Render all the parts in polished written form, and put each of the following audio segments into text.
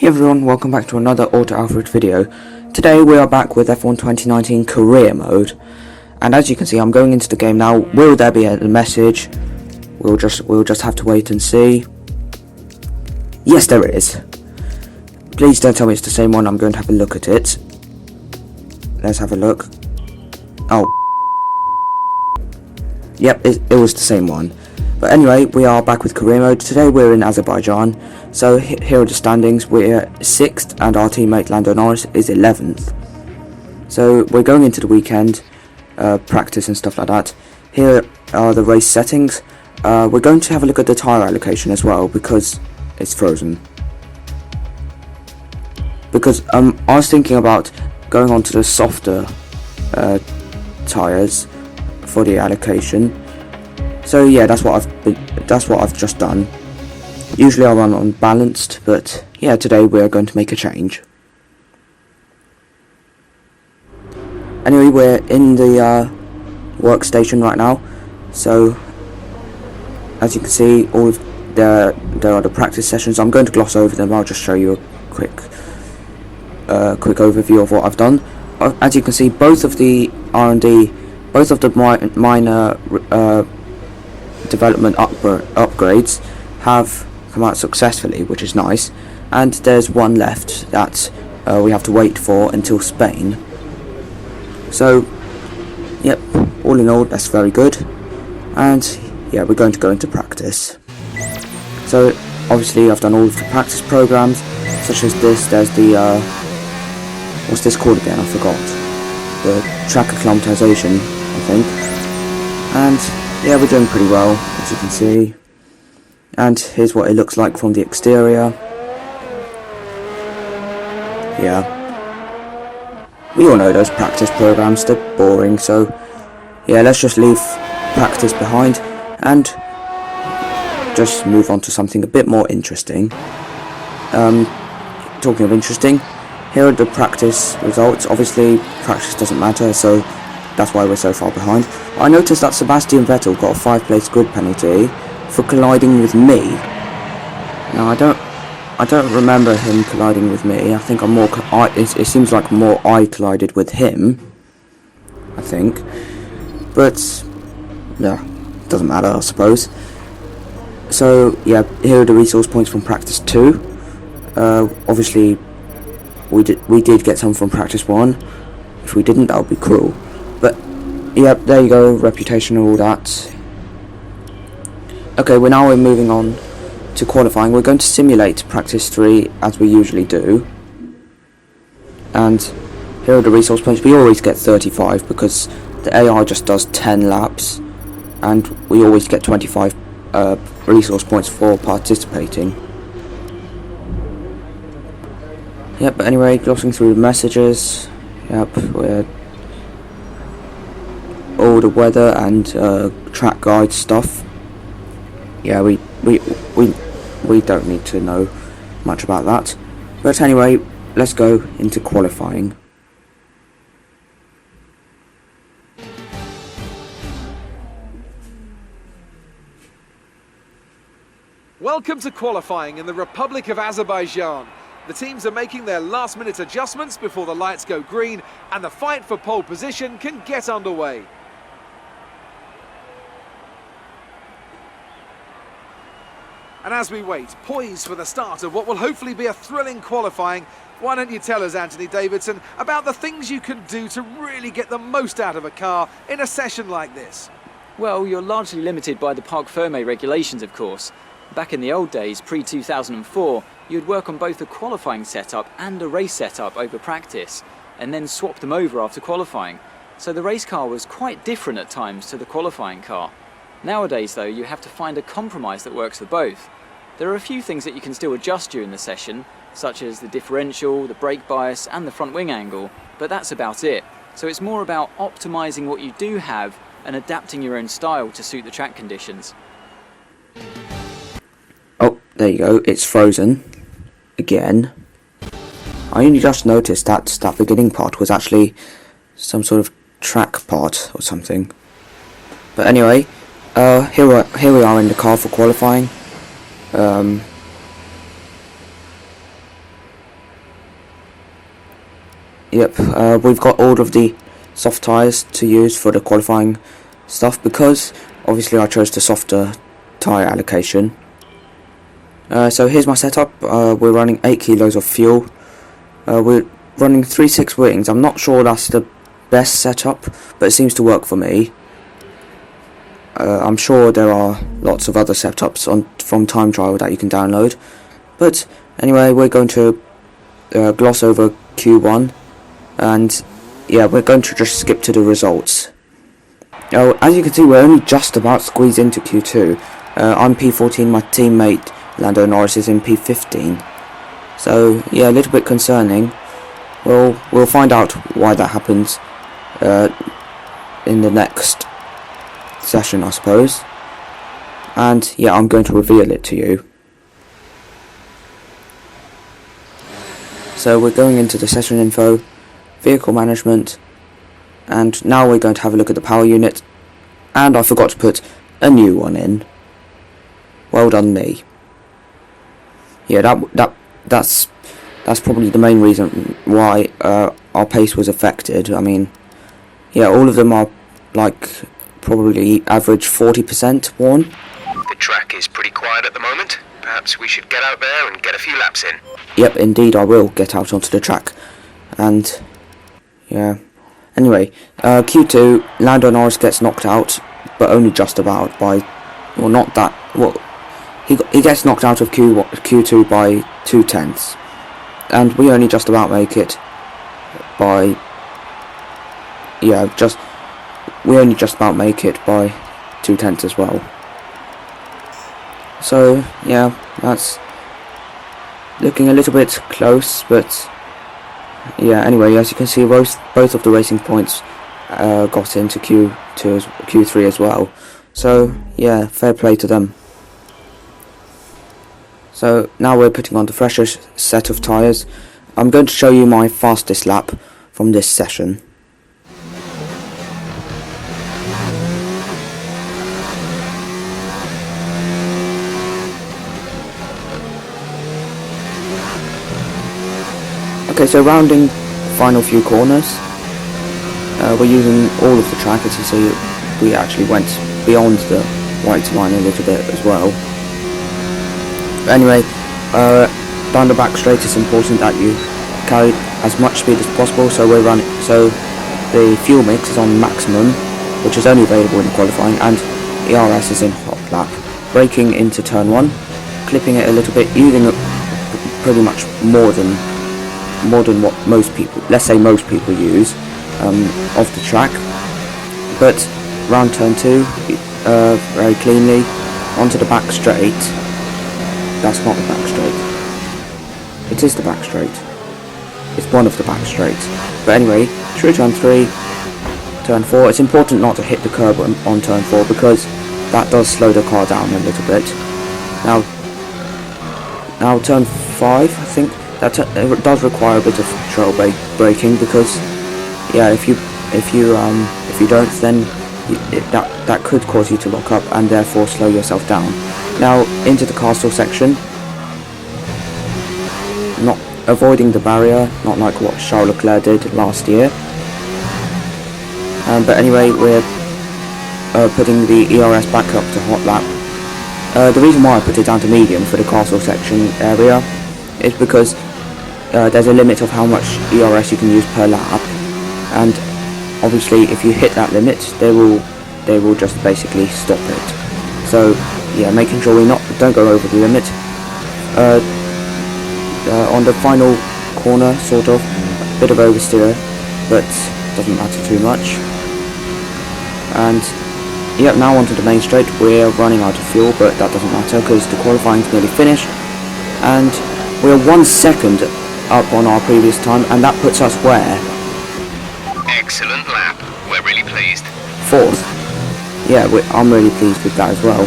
Hey everyone, welcome back to another Auto Alfred video. Today we are back with F1 2019 Career Mode, and as you can see, I'm going into the game now. Will there be a message? We'll just have to wait and see. Yes, there is. Please don't tell me it's the same one. I'm going to have a look at it. Let's have a look. Oh, yep, it was the same one. But anyway, we are back with Career Mode. Today we're in Azerbaijan. So here are the standings. We're 6th and our teammate Lando Norris is 11th. So we're going into the weekend, practice and stuff like that. Here are the race settings. We're going to have a look at the tyre allocation as well because it's frozen. Because I was thinking about going on to the softer tyres for the allocation. So yeah, that's what I've just done. Usually I run on balanced, but yeah, today we are going to make a change. Anyway, we're in the workstation right now. So as you can see, all of there are the practice sessions. I'm going to gloss over them. I'll just show you a quick overview of what I've done. As you can see, both of the R&D, both of the minor development upgrades have come out successfully, which is nice, and there's one left that we have to wait for until Spain. So yep, all in all, that's very good, and yeah, we're going to go into practice. So obviously I've done all of the practice programs, such as this. There's the what's this called again? I forgot. The track acclimatization, I think. And yeah, we're doing pretty well, as you can see. And here's what it looks like from the exterior. Yeah. We all know those practice programs, they're boring, so yeah, let's just leave practice behind and just move on to something a bit more interesting. Talking of interesting, here are the practice results. Obviously, practice doesn't matter, so that's why we're so far behind. I noticed that Sebastian Vettel got a 5-place grid penalty for colliding with me. Now I don't remember him colliding with me. I think it seems like more I collided with him, I think. But yeah, doesn't matter, I suppose. So yeah, here are the resource points from practice 2. Obviously we did get some from practice 1. If we didn't, that would be cruel. But yeah, there you go, reputation and all that. Okay, we're moving on to qualifying. We're going to simulate practice 3 as we usually do. And here are the resource points. We always get 35 because the AI just does 10 laps, and we always get 25 resource points for participating. Yep, but anyway, glossing through the messages. Yep, we're all the weather and track guide stuff. Yeah, we don't need to know much about that. But anyway, let's go into qualifying. Welcome to qualifying in the Republic of Azerbaijan. The teams are making their last-minute adjustments before the lights go green, and the fight for pole position can get underway. And as we wait, poised for the start of what will hopefully be a thrilling qualifying, why don't you tell us, Anthony Davidson, about the things you can do to really get the most out of a car in a session like this? Well, you're largely limited by the Parc Fermé regulations, of course. Back in the old days, pre-2004, you'd work on both a qualifying setup and a race setup over practice, and then swap them over after qualifying. So the race car was quite different at times to the qualifying car. Nowadays, though, you have to find a compromise that works for both. There are a few things that you can still adjust during the session, such as the differential, the brake bias, and the front wing angle, but that's about it. So it's more about optimizing what you do have and adapting your own style to suit the track conditions. Oh, there you go, it's frozen again. I only just noticed that that beginning part was actually some sort of track part or something. But anyway, here we are in the car for qualifying. Yep, we've got all of the soft tyres to use for the qualifying stuff because obviously I chose the softer tyre allocation. So here's my setup. We're running 8 kilos of fuel. We're running 3.6 wings. I'm not sure that's the best setup, but it seems to work for me. I'm sure there are lots of other setups from Time Trial that you can download. But anyway, we're going to gloss over Q1, and yeah, we're going to just skip to the results. As you can see, we're only just about squeezed into Q2. I'm P14, my teammate Lando Norris is in P15. So yeah, a little bit concerning. We'll find out why that happens in the next session, I suppose. And yeah, I'm going to reveal it to you. So we're going into the session info, vehicle management, and now we're going to have a look at the power unit. And I forgot to put a new one in. Well done me. Yeah, that's probably the main reason why our pace was affected. I mean, yeah, all of them are like probably average 40% worn. The track is pretty quiet at the moment. Perhaps we should get out there and get a few laps in. Yep, indeed I will get out onto the track. And yeah. Anyway, Q2, Lando Norris gets knocked out, but only just about by, well, not that, well, he gets knocked out of Q2 by 0.2, and we only just about make it by, yeah, we only just about make it by 0.2 as well. So yeah, that's looking a little bit close, but yeah, anyway, as you can see, both of the racing points got into Q3 as well. So yeah, fair play to them. So now we're putting on the freshest set of tyres. I'm going to show you my fastest lap from this session. Okay, so rounding final few corners, we're using all of the track. As you see, we actually went beyond the white line a little bit as well. But anyway, down the back straight, it's important that you carry as much speed as possible. So the fuel mix is on maximum, which is only available in the qualifying, and ERS is in hot lap. Braking into turn 1, clipping it a little bit, using it pretty much more than what most people, let's say most people use of the track. But round turn 2, very cleanly onto the back straight. That's not the back straight. It is the back straight. It's one of the back straights. But anyway, through turn 3, turn 4. It's important not to hit the curb on turn 4 because that does slow the car down a little bit. Now turn 5, I think. It does require a bit of trail braking because, yeah, if you don't, then that could cause you to lock up and therefore slow yourself down. Now into the castle section, not avoiding the barrier, not like what Charles Leclerc did last year. But anyway, we're putting the ERS back up to hot lap. The reason why I put it down to medium for the castle section area is because there's a limit of how much ERS you can use per lap, and obviously if you hit that limit, they will just basically stop it. So yeah, making sure we don't go over the limit. On the final corner, sort of a bit of oversteer, but doesn't matter too much. And yeah, now onto the main straight. We're running out of fuel, but that doesn't matter because the qualifying's nearly finished, and we're 1 second up on our previous time, and that puts us where? Excellent lap. We're really pleased. 4th. Yeah, I'm really pleased with that as well.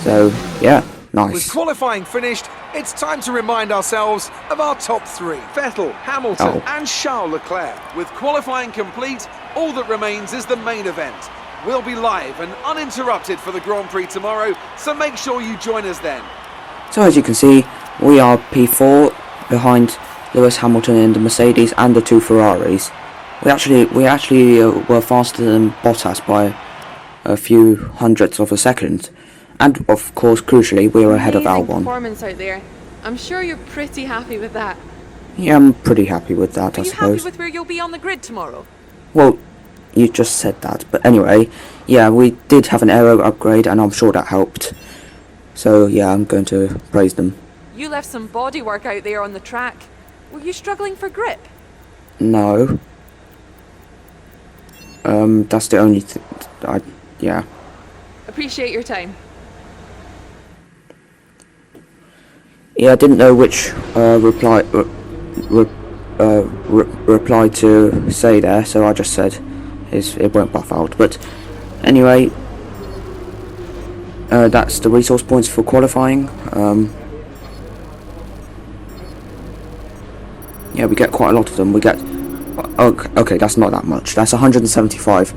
So yeah, nice. With qualifying finished, it's time to remind ourselves of our top 3. Vettel, Hamilton and Charles Leclerc. With qualifying complete, all that remains is the main event. We'll be live and uninterrupted for the Grand Prix tomorrow, so make sure you join us then. So as you can see, we are P4 behind Lewis Hamilton in the Mercedes and the 2 Ferraris. We actually were faster than Bottas by a few hundredths of a second, and of course, crucially, we were ahead of Amazing Albon. performance out there. I'm sure you're pretty happy with that. Yeah, I'm pretty happy with that, I Are you suppose. happy with where you'll be on the grid tomorrow? Well, you just said that, but anyway, yeah, we did have an aero upgrade, and I'm sure that helped. So yeah, I'm going to praise them. You left some body work out there on the track. Were you struggling for grip? No. That's the only thing. Yeah. Appreciate your time. Yeah, I didn't know which reply to say there, so I just said it won't buff out. But anyway, that's the resource points for qualifying. Yeah, we get quite a lot of them. We get okay, that's not that much. That's 175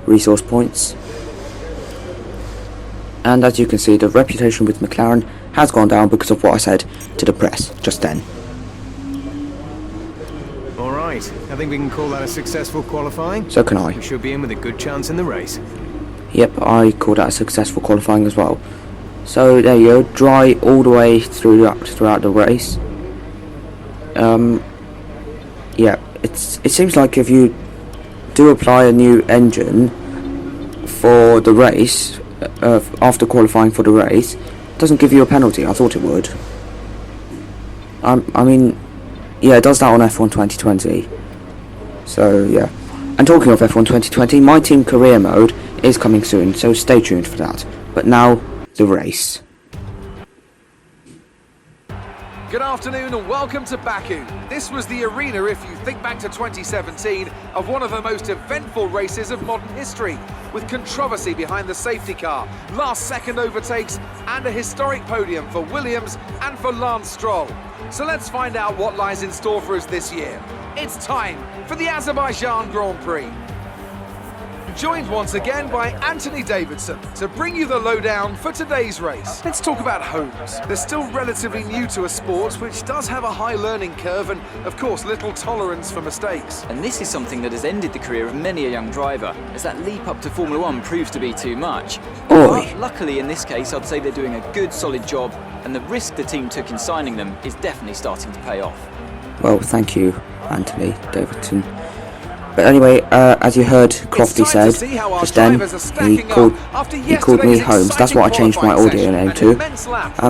resource points. And as you can see, the reputation with McLaren has gone down because of what I said to the press just then. Alright, I think we can call that a successful qualifying. So can I. We should be in with a good chance in the race. Yep, I call that a successful qualifying as well. So there you go, dry all the way throughout the race. Yeah, it seems like if you do apply a new engine for the race, after qualifying for the race, it doesn't give you a penalty. I thought it would. I mean, yeah, it does that on F1 2020. So yeah. And talking of F1 2020, my team career mode is coming soon, so stay tuned for that. But now, the race. Good afternoon and welcome to Baku. This was the arena, if you think back to 2017, of one of the most eventful races of modern history, with controversy behind the safety car, last-second overtakes, and a historic podium for Williams and for Lance Stroll. So let's find out what lies in store for us this year. It's time for the Azerbaijan Grand Prix. Joined once again by Anthony Davidson to bring you the lowdown for today's race. Let's talk about homes. They're still relatively new to a sport which does have a high learning curve and, of course, little tolerance for mistakes. And this is something that has ended the career of many a young driver, as that leap up to Formula One proves to be too much. Oi. But luckily in this case, I'd say they're doing a good solid job, and the risk the team took in signing them is definitely starting to pay off. Well, thank you, Anthony Davidson. But anyway, as you heard Crofty said just then, he called me Holmes. That's what I changed my audio name to.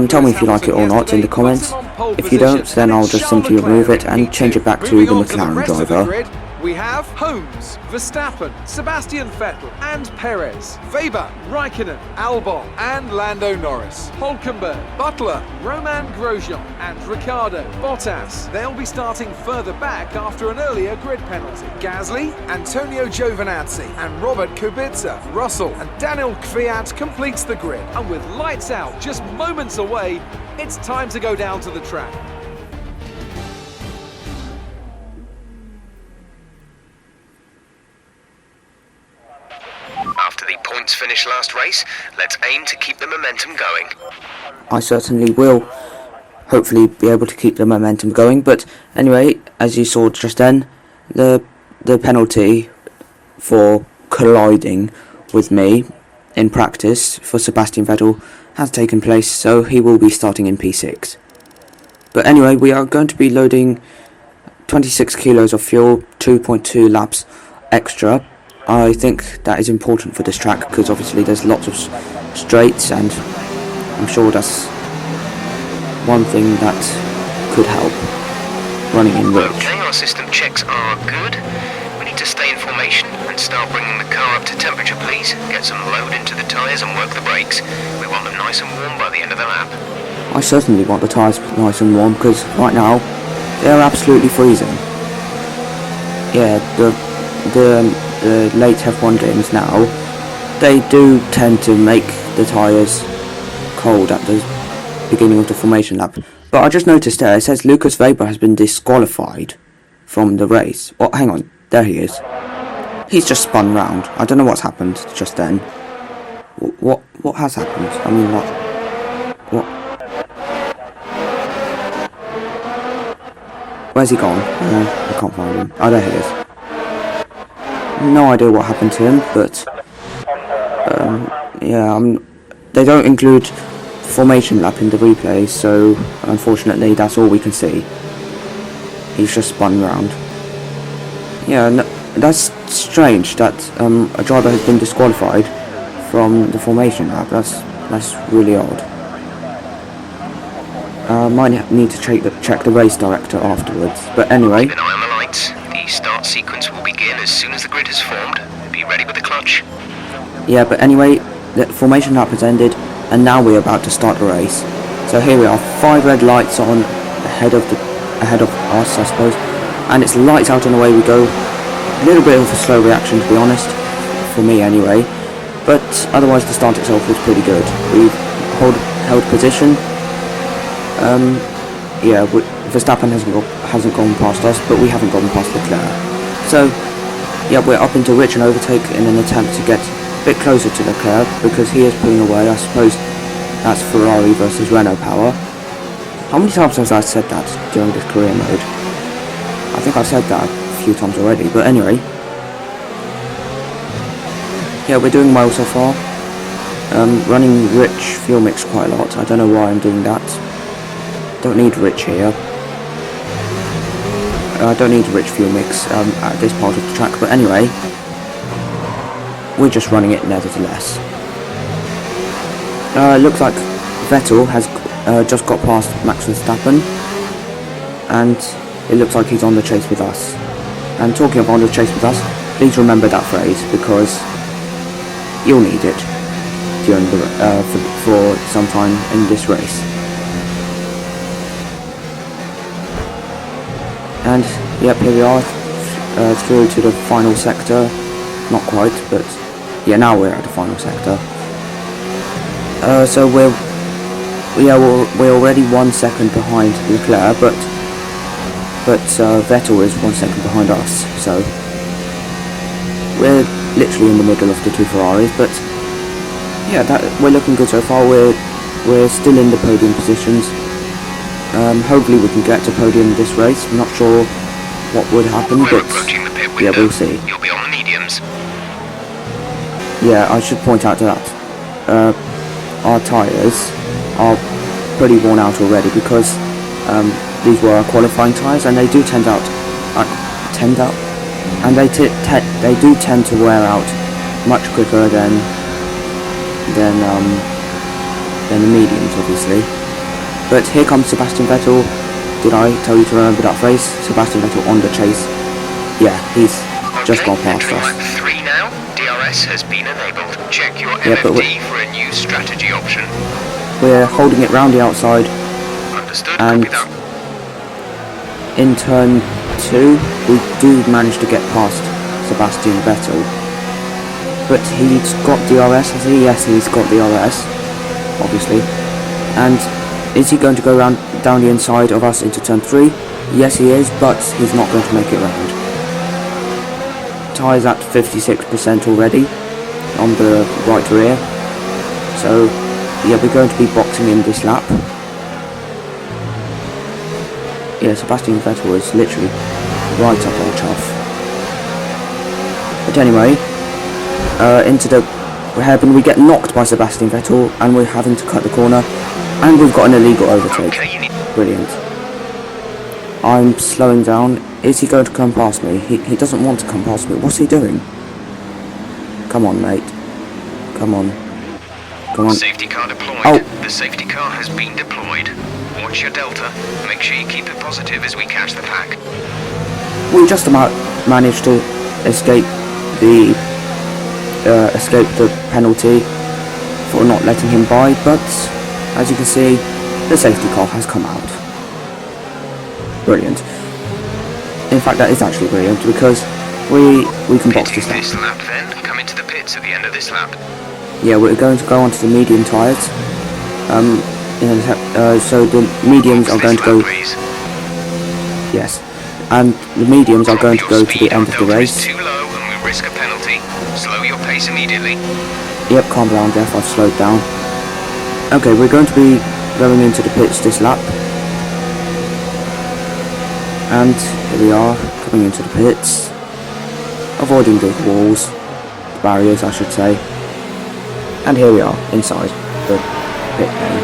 Tell me if you like it or not in the comments. If you don't, then I'll just simply remove it and change it back to the McLaren driver. We have Holmes, Verstappen, Sebastian Vettel and Perez, Weber, Raikkonen, Albon and Lando Norris, Hülkenberg, Butler, Roman Grosjean and Ricciardo, Bottas. They'll be starting further back after an earlier grid penalty. Gasly, Antonio Giovinazzi and Robert Kubica, Russell and Daniel Kvyat completes the grid. And with lights out just moments away, it's time to go down to the track. After the points finish last race, let's aim to keep the momentum going. I certainly will hopefully be able to keep the momentum going, but anyway, as you saw just then, the penalty for colliding with me in practice for Sebastian Vettel has taken place, so he will be starting in P6. But anyway, we are going to be loading 26 kilos of fuel, 2.2 laps extra. I think that is important for this track because obviously there's lots of straights, and I'm sure that's one thing that could help running in rich. Okay, our system checks are good. We need to stay in formation and start bringing the car up to temperature, please. Get some load into the tyres and work the brakes. We want them nice and warm by the end of the lap. I certainly want the tyres nice and warm because right now they're absolutely freezing. Yeah, the late F1 games now, they do tend to make the tyres cold at the beginning of the formation lap. But I just noticed there, it says Lucas Weber has been disqualified from the race. Oh, hang on, there he is. He's just spun round. I don't know what's happened just then. What has happened? I mean, what? Where's he gone? I can't find him. Oh, there he is. No idea what happened to him, but yeah, they don't include formation lap in the replay, so unfortunately that's all we can see. He's just spun round. Yeah, no, that's strange that a driver has been disqualified from the formation lap. That's really odd. Might need to check the race director afterwards. But anyway. Keep an eye on the lights. The start sequence will begin as soon as the grid is formed. Be ready with the clutch. Yeah, but anyway, the formation lap has ended, and now we're about to start the race. So here we are, 5 red lights on ahead of us, I suppose, and it's lights out and away we go. A little bit of a slow reaction, to be honest, for me anyway. But otherwise, the start itself was pretty good. We held position. Yeah, Verstappen hasn't gone past us, but we haven't gone past Leclerc. So, yeah, we're up into rich and overtake in an attempt to get a bit closer to Leclerc because he is pulling away. I suppose that's Ferrari versus Renault power. How many times have I said that during this career mode? I think I've said that a few times already, but anyway. Yeah, we're doing well so far. Running rich fuel mix quite a lot. I don't know why I'm doing that. Don't need rich here. I don't need rich fuel mix at this part of the track, but anyway, we're just running it nevertheless. Looks like Vettel has just got past Max Verstappen, and it looks like he's on the chase with us. And talking of on the chase with us, please remember that phrase because you'll need it during the for some time in this race. And yep, here we are through to the final sector. Not quite, but yeah, now we're at the final sector. So we're already 1 second behind Leclerc, but Vettel is 1 second behind us. So we're literally in the middle of the 2 Ferraris, but yeah, we're looking good so far. We're still in the podium positions. Hopefully we can get to podium this race. I'm not sure what would happen, We're but approaching the pit window. yeah, we'll see. You'll be on the mediums. Yeah, I should point out that our tyres are pretty worn out already because these were our qualifying tyres, and they do tend to wear out much quicker than the mediums, obviously. But here comes Sebastian Vettel. Did I tell you to remember that phrase? Sebastian Vettel on the chase. Yeah, he's just gone past us. Lap 3 now. DRS has been enabled. Check your Yeah, but MFD for a new strategy option. We're holding it round the outside, Understood. and Copy that. in turn 2 we do manage to get past Sebastian Vettel. But he's got DRS, has he? Yes, he's got DRS, obviously. And is he going to go down the inside of us into turn 3? Yes, he is, but he's not going to make it round. Tyres at 56% already on the right rear. So, yeah, we're going to be boxing in this lap. Yeah, Sebastian Vettel is literally right up our chuff. But anyway, into the hairpin, we get knocked by Sebastian Vettel, and we're having to cut the corner. And we've got an illegal overtake. Brilliant. I'm slowing down. Is he going to come past me? He doesn't want to come past me. What's he doing? Come on, mate. Come on. Come on. Safety car deployed. Oh. The safety car has been deployed. Watch your delta. Make sure you keep it positive as we catch the pack. We just about managed to escape the penalty for not letting him by, but as you can see, the safety car has come out. Brilliant. In fact, that is actually brilliant because we can box this This out. lap then. Come into the pits at the end of this lap. Yeah, we're going to go onto the medium tyres. So the mediums are going to go. Please. Yes, and the mediums are going to go to the end of the race. Too low and we risk a penalty. Slow your pace immediately. Yep, calm down, Jeff. I've slowed down. Okay, we're going to be going into the pits this lap. And here we are, coming into the pits, avoiding the walls, the barriers I should say, and here we are, inside the pit lane.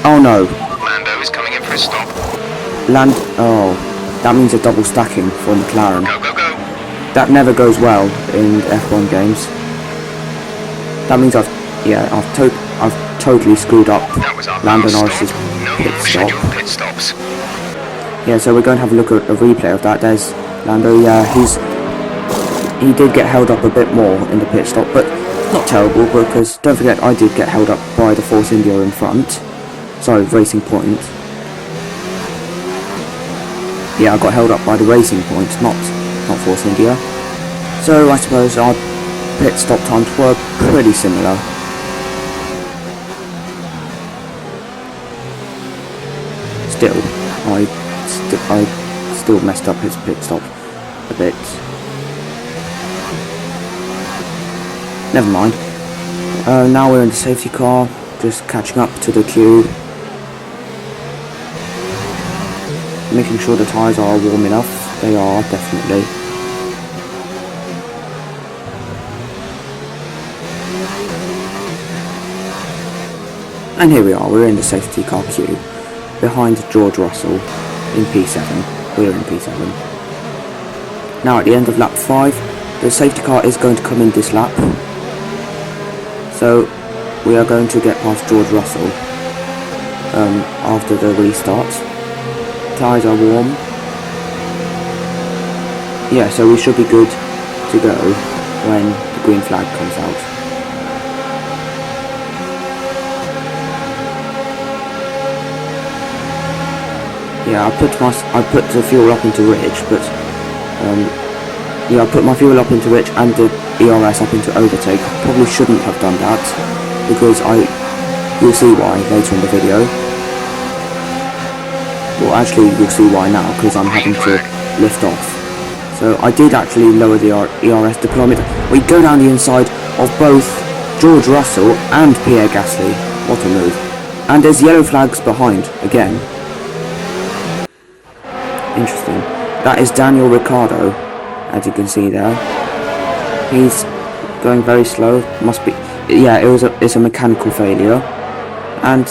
Oh no! Lando is coming in for a stop. Oh, that means a double stacking for McLaren. Go, go, go. That never goes well in F1 games. That means I've totally screwed up That was our Lando last Norris's stop. No pit more stop. scheduled pit stops. Yeah, so we're going to have a look at a replay of that. There's Lando, yeah, he did get held up a bit more in the pit stop, but not terrible, because don't forget I did get held up by the Force India in front. Sorry, Racing Point. Yeah, I got held up by the Racing Point, not Force India. So I suppose our pit stop times were pretty similar. Still, I still messed up his pit stop a bit. Never mind. Now we're in the safety car, just catching up to the queue. Making sure the tyres are warm enough. They are, definitely. And here we are, we're in the safety car queue, behind George Russell in P7. We're in P7. Now at the end of lap 5, the safety car is going to come in this lap. So we are going to get past George Russell after the restart. Tyres are warm. Yeah, so we should be good to go when the green flag comes out. Yeah, I put the fuel up into rich, but yeah, I put my fuel up into rich and the ERS up into overtake. Probably shouldn't have done that because you'll see why later in the video. Well, actually, you'll see why now because I'm having to lift off. So I did actually lower the ERS deployment. We go down the inside of both George Russell and Pierre Gasly. What a move! And there's yellow flags behind again. Interesting. That is Daniel Ricciardo, as you can see there. He's going very slow. Must be, yeah. It's a mechanical failure, and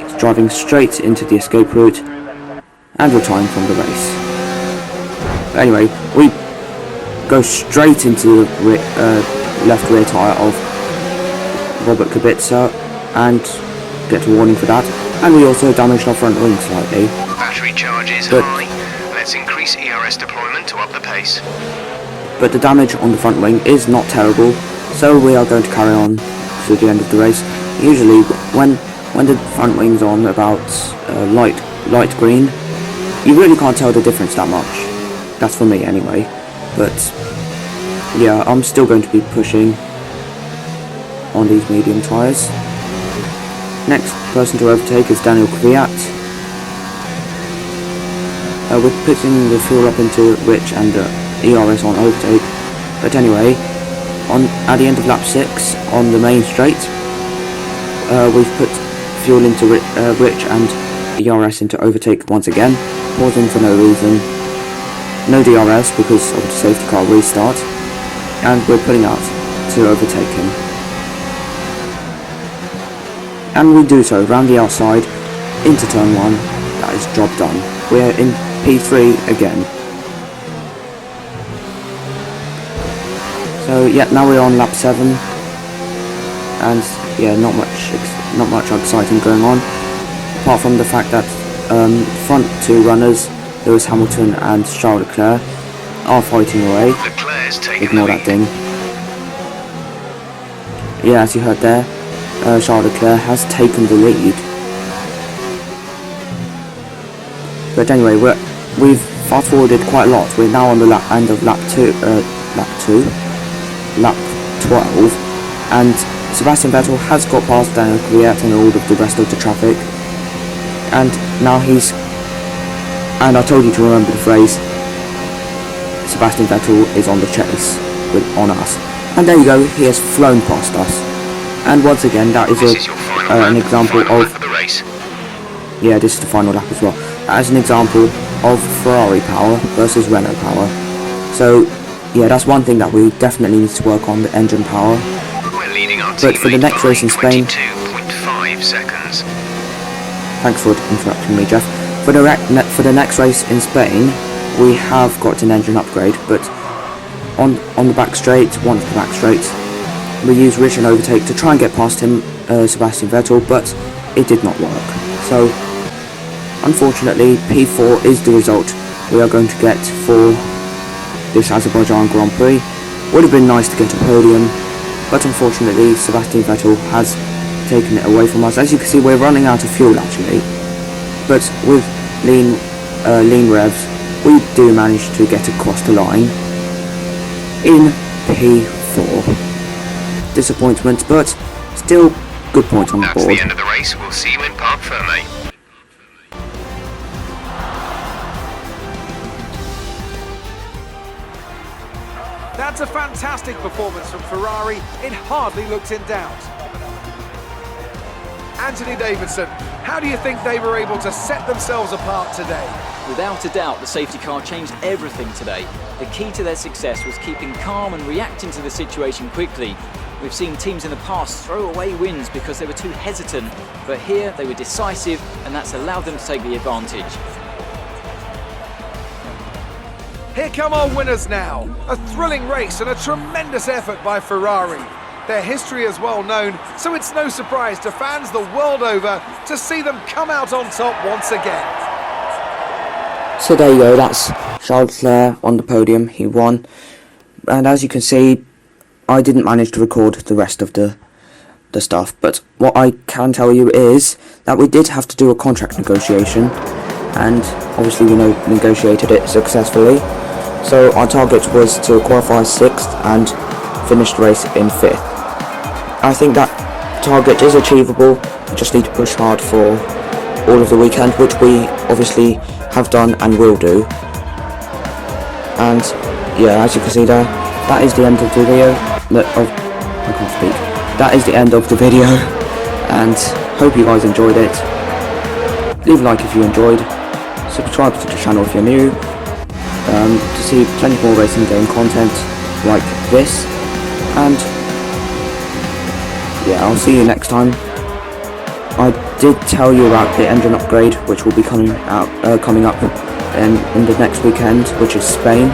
he's driving straight into the escape route and retiring from the race. But anyway, we go straight into the left rear tyre of Robert Kubica and get a warning for that. And we also damaged our front wing slightly. Battery charge is high. Let's increase ERS deployment to up the pace. But the damage on the front wing is not terrible, so we are going to carry on to the end of the race. Usually, when the front wing's on about light green, you really can't tell the difference that much. That's for me anyway. But yeah, I'm still going to be pushing on these medium tyres. Next person to overtake is Daniel Kvyat. We're putting the fuel up into rich and ERS on overtake. But anyway, at the end of lap 6 on the main straight, we've put fuel into rich and ERS into overtake once again, pausing for no reason. No DRS because of the safety car restart, and we're putting out to overtake him. And we do so, round the outside, into turn 1, that is job done. We're in P3 again. So yeah, now we're on lap 7, and yeah, not much exciting going on, apart from the fact that front two runners, Lewis Hamilton and Charles Leclerc, are fighting away. Ignore that ding. Yeah, as you heard there, Charles Leclerc has taken the lead. But anyway, we've fast forwarded quite a lot. We're now on the end of lap 12, and Sebastian Vettel has got past Daniel Kvyat and all of the rest of the traffic. And now and I told you to remember the phrase, Sebastian Vettel is on the chase on us. And there you go, he has flown past us. And once again, that is an example of yeah, this is the final lap as well. As an example of Ferrari power versus Renault power. So yeah, that's one thing that we definitely need to work on, the engine power. We're leading our But for the team next race in Spain, 22.5 seconds. thanks for interrupting me, Jeff. For the next race in Spain, we have got an engine upgrade, but on the back straight, one of the back straights, we used Rich and overtake to try and get past him, Sebastian Vettel, but it did not work. So unfortunately, P4 is the result we are going to get for this Azerbaijan Grand Prix. Would have been nice to get a podium, but unfortunately Sebastian Vettel has taken it away from us. As you can see, we're running out of fuel actually, but with lean revs, we do manage to get across the line in P4. Disappointment, but still good points on the That's board. the end of the race. We'll see you in Parc Fermé. That's a fantastic performance from Ferrari. It hardly looked in doubt. Anthony Davidson, how do you think they were able to set themselves apart today? Without a doubt, the safety car changed everything today. The key to their success was keeping calm and reacting to the situation quickly. We've seen teams in the past throw away wins because they were too hesitant, but here they were decisive, and that's allowed them to take the advantage. Here come our winners now. A thrilling race and a tremendous effort by Ferrari. Their history is well known, so it's no surprise to fans the world over to see them come out on top once again. So there you go, that's Charles Leclerc on the podium, he won. And as you can see, I didn't manage to record the rest of the stuff, but what I can tell you is that we did have to do a contract negotiation, and obviously we negotiated it successfully. So our target was to qualify 6th and finish the race in 5th. I think that target is achievable. We just need to push hard for all of the weekend, which we obviously have done and will do. And yeah, as you can see there, that is the end of the video. I can't speak. That is the end of the video, and hope you guys enjoyed it. Leave a like if you enjoyed. Subscribe to the channel if you're new. To see plenty more racing game content like this, and yeah, I'll see you next time. I did tell you about the engine upgrade, which will be coming up in the next weekend, which is Spain.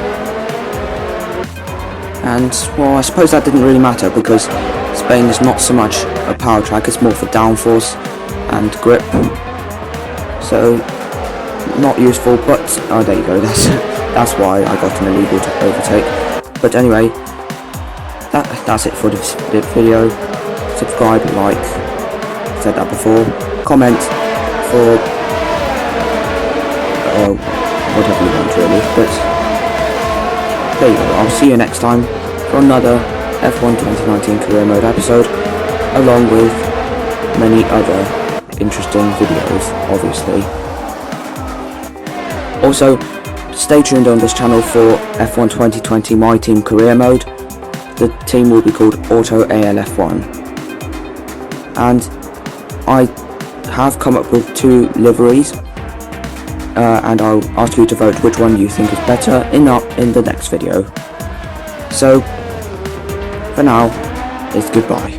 And well, I suppose that didn't really matter because Spain is not so much a power track; it's more for downforce and grip. So not useful, but oh, there you go. That's why I got an illegal to overtake. But anyway, that's it for this video. Subscribe, like, said that before. Comment for whatever you want really. But there you go. I'll see you next time for another F1 2019 career mode episode, along with many other interesting videos, obviously. Also, stay tuned on this channel for F1 2020 My Team Career Mode. The team will be called Auto ALF1. And I have come up with 2 liveries, and I'll ask you to vote which one you think is better in the next video. So, for now, it's goodbye.